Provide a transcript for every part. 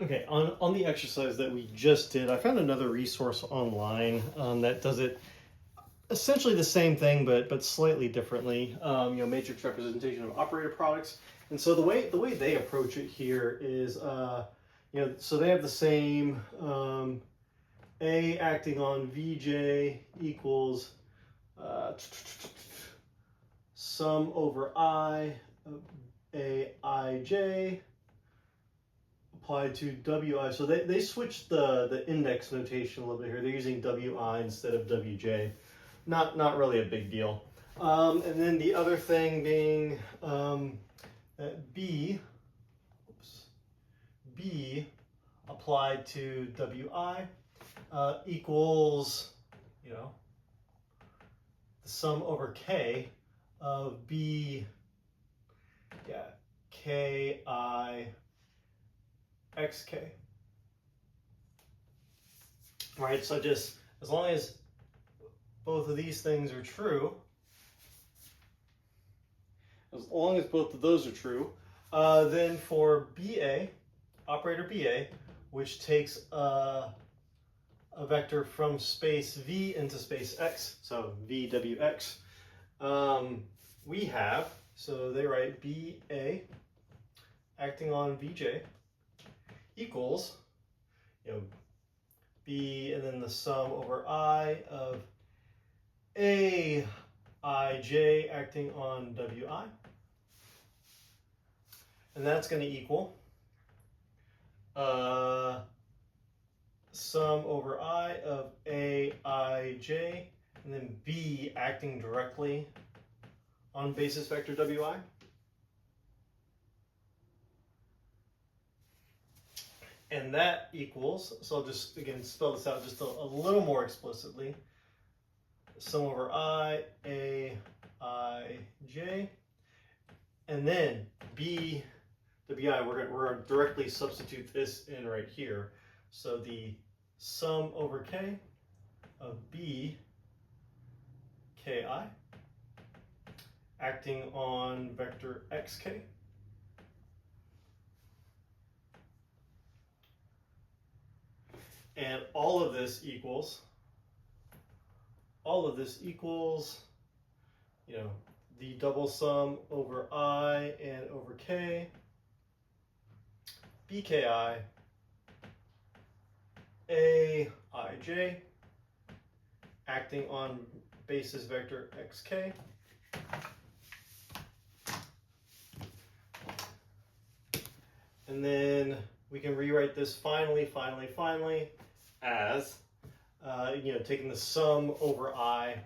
Okay, on the exercise that we just did, I found another resource online that does it essentially the same thing, but slightly differently. Matrix representation of operator products. And so the way they approach it here is, so they have the same A acting on Vj equals sum over I of Aij applied to Wi. So they switched the index notation a little bit here. They're using Wi instead of Wj. Not really a big deal. And then the other thing being that B applied to Wi equals, the sum over K of B, Ki xk. All right, so just as long as both of these things are true, as long as both of those are true, then for BA, operator BA, which takes a vector from space V into space X, so VWX, we have, so they write BA acting on VJ equals, B and then the sum over I of Aij acting on Wi. And that's going to equal sum over I of Aij and then B acting directly on basis vector Wi. And that equals, so I'll just, again, spell this out just a little more explicitly. Sum over I, Aij, and then B, Wi, we're going to directly substitute this in right here. So the sum over K of B, Ki, acting on vector xk. And all of this equals, the double sum over I and over K, BKI, Aij, acting on basis vector xk. And then we can rewrite this finally as, taking the sum over I,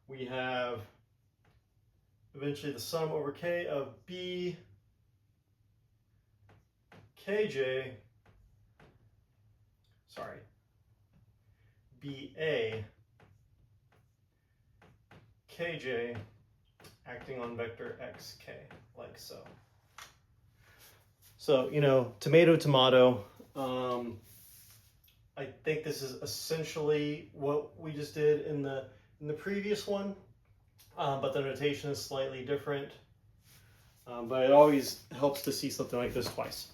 we have eventually the sum over K of B, BA, KJ, acting on vector xk, like so. So, tomato, tomato. I think this is essentially what we just did in the previous one, but the notation is slightly different. But it always helps to see something like this twice.